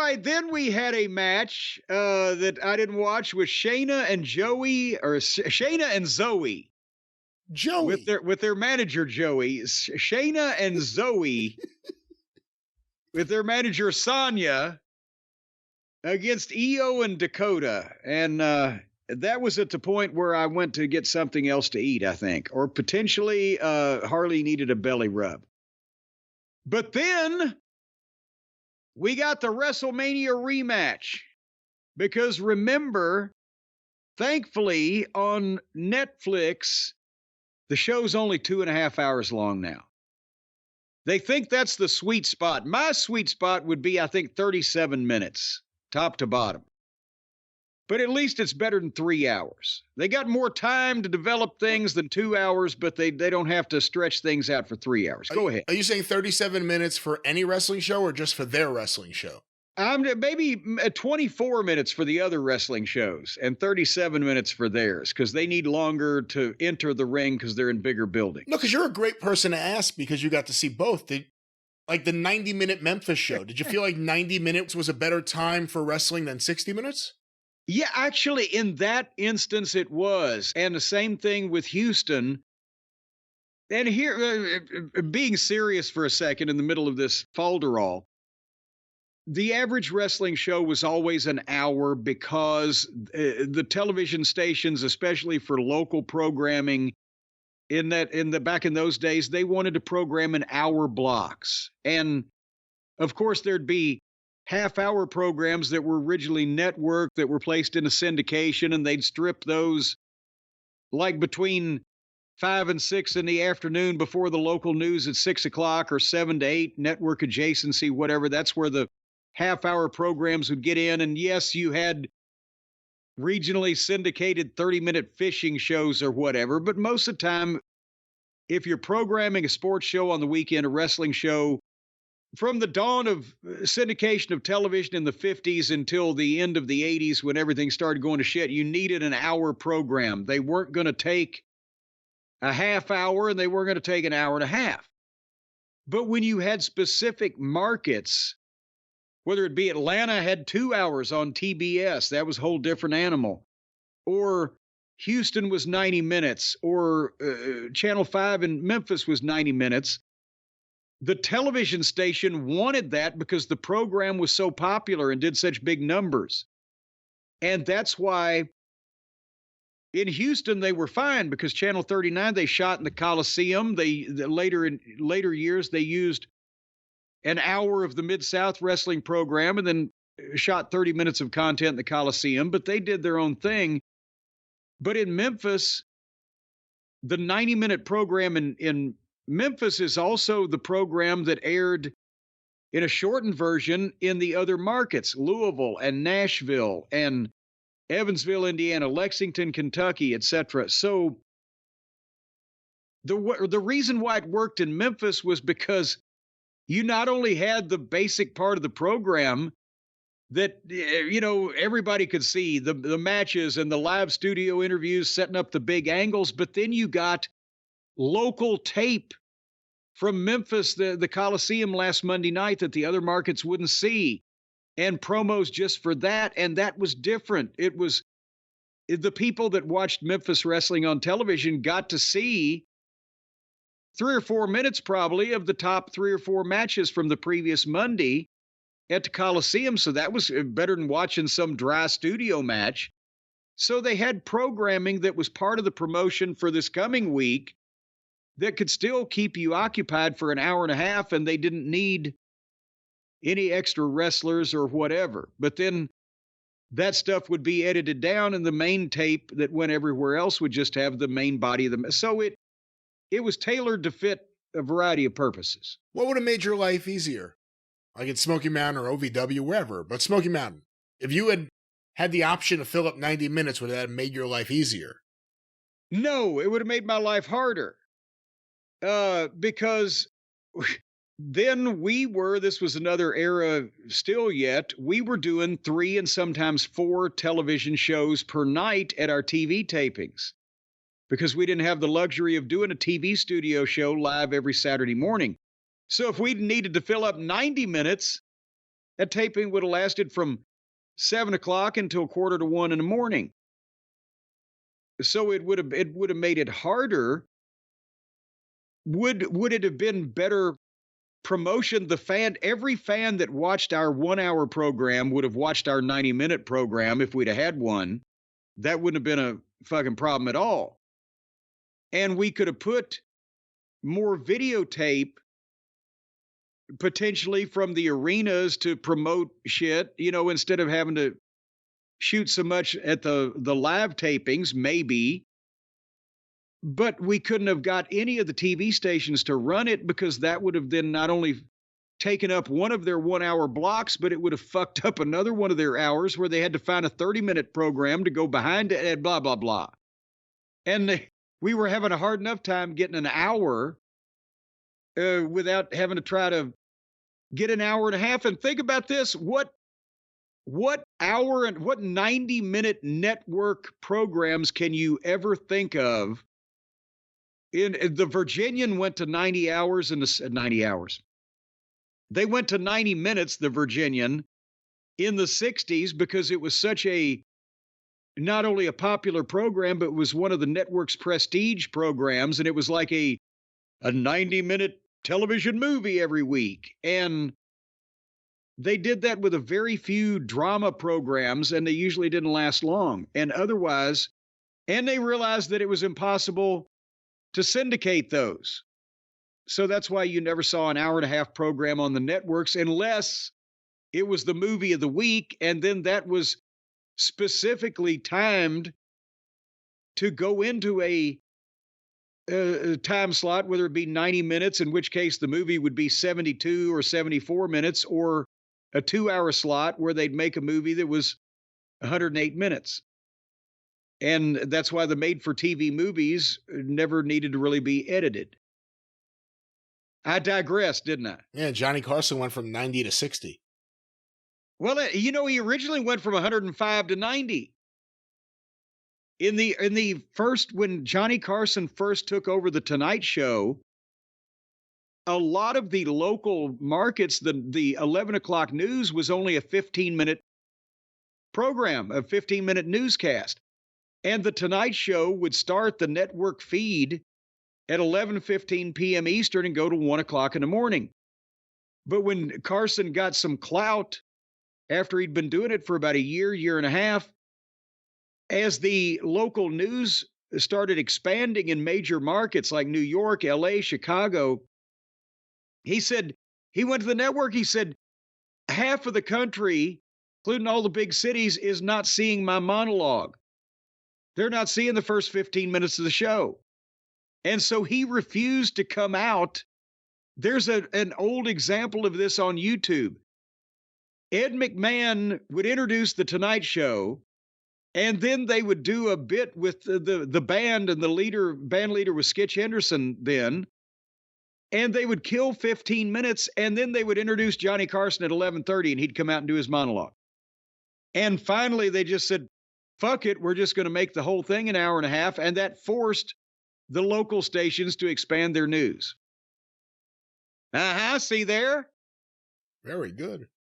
right, then we had a match that I didn't watch with Shayna and Joey, or Shayna and Zoe, with Joey. their manager Joey. Shayna and Zoe with their manager Sonya against Io and Dakota, and that was at the point where I went to get something else to eat, I think, or potentially Harley needed a belly rub. But then we got the WrestleMania rematch, because remember, thankfully on Netflix, the show's only 2.5 hours long now. They think that's the sweet spot. My sweet spot would be, I think, 37 minutes, top to bottom. But at least it's better than 3 hours. They got more time to develop things than 2 hours, but they don't have to stretch things out for 3 hours. Go ahead. Are you saying 37 minutes for any wrestling show or just for their wrestling show? Maybe 24 minutes for the other wrestling shows and 37 minutes for theirs, because they need longer to enter the ring because they're in bigger buildings. No, because you're a great person to ask because you got to see both. Like the 90-minute Memphis show. Did you feel like 90 minutes was a better time for wrestling than 60 minutes? Yeah, actually, in that instance, it was. And the same thing with Houston. And here, being serious for a second in the middle of this falderall, the average wrestling show was always an hour because the television stations, especially for local programming, back in those days, they wanted to program in hour blocks. And of course, there'd be half-hour programs that were originally networked that were placed into syndication, and they'd strip those like between 5 and 6 in the afternoon before the local news at 6 o'clock, or 7 to 8, network adjacency, whatever. That's where the half-hour programs would get in. And yes, you had regionally syndicated 30-minute fishing shows or whatever, but most of the time, if you're programming a sports show on the weekend, a wrestling show, from the dawn of syndication of television in the 50s until the end of the 80s, when everything started going to shit, you needed an hour program. They weren't going to take a half hour, and they weren't going to take an hour and a half. But when you had specific markets, whether it be Atlanta had 2 hours on TBS, that was a whole different animal, or Houston was 90 minutes, or Channel 5 in Memphis was 90 minutes, the television station wanted that because the program was so popular and did such big numbers. And that's why in Houston they were fine, because Channel 39, they shot in the Coliseum. Later years, they used an hour of the Mid-South wrestling program and then shot 30 minutes of content in the Coliseum, but they did their own thing. But in Memphis, the 90-minute program in Memphis is also the program that aired in a shortened version in the other markets, Louisville and Nashville and Evansville, Indiana, Lexington, Kentucky, etc. So the reason why it worked in Memphis was because you not only had the basic part of the program that, everybody could see, the matches and the live studio interviews setting up the big angles, but then you got local tape from Memphis, the Coliseum last Monday night, that the other markets wouldn't see, and promos just for that. And that was different. It was the people that watched Memphis wrestling on television got to see 3 or 4 minutes probably of the top 3 or 4 matches from the previous Monday at the Coliseum. So that was better than watching some dry studio match. So they had programming that was part of the promotion for this coming week that could still keep you occupied for an hour and a half, and they didn't need any extra wrestlers or whatever. But then that stuff would be edited down, and the main tape that went everywhere else would just have the main body of the... So it was tailored to fit a variety of purposes. What would have made your life easier? Like at Smoky Mountain or OVW, wherever, but Smoky Mountain. If you had the option to fill up 90 minutes, would that have made your life easier? No, it would have made my life harder. Because then this was another era still yet, we were doing 3 and sometimes 4 television shows per night at our TV tapings, because we didn't have the luxury of doing a TV studio show live every Saturday morning. So if we needed to fill up 90 minutes, That taping would have lasted from 7 o'clock until 1:45 in the morning. So it would have made it harder. Would it have been better promotion? Every fan that watched our 1 hour program would have watched our 90-minute program if we'd have had one. That wouldn't have been a fucking problem at all. And we could have put more videotape potentially from the arenas to promote shit, instead of having to shoot so much at the live tapings, maybe. But we couldn't have got any of the TV stations to run it, because that would have then not only taken up one of their 1 hour blocks, but it would have fucked up another one of their hours where they had to find a 30-minute program to go behind it, and blah, blah, blah. And we were having a hard enough time getting an hour without having to try to get an hour and a half. And think about this. What hour and what 90-minute network programs can you ever think of? The Virginian went to 90 hours in the 90 hours. They went to 90 minutes, the Virginian, in the 60s, because it was such not only a popular program, but it was one of the network's prestige programs. And it was like a 90-minute television movie every week. And they did that with a very few drama programs, and they usually didn't last long. And otherwise, and they realized that it was impossible to syndicate those. So that's why you never saw an hour and a half program on the networks, unless it was the movie of the week. And then that was specifically timed to go into a time slot, whether it be 90 minutes, in which case the movie would be 72 or 74 minutes, or a 2-hour slot where they'd make a movie that was 108 minutes. And that's why the made-for-TV movies never needed to really be edited. I digressed, didn't I? Yeah, Johnny Carson went from 90 to 60. Well, he originally went from 105 to 90. In the first, when Johnny Carson first took over the Tonight Show, a lot of the local markets, the 11 o'clock news was only a 15-minute program, a 15-minute newscast. And the Tonight Show would start the network feed at 11:15 p.m. Eastern and go to 1 o'clock in the morning. But when Carson got some clout after he'd been doing it for about a year and a half, as the local news started expanding in major markets like New York, LA, Chicago, he said, he went to the network, he said, half of the country, including all the big cities, is not seeing my monologue. They're not seeing the first 15 minutes of the show. And so he refused to come out. There's an old example of this on YouTube. Ed McMahon would introduce the Tonight Show, and then they would do a bit with the band, and the band leader was Skitch Henderson then. And they would kill 15 minutes, and then they would introduce Johnny Carson at 11:30, and he'd come out and do his monologue. And finally, they just said, fuck it, we're just going to make the whole thing an hour and a half, and that forced the local stations to expand their news. See there? Very good.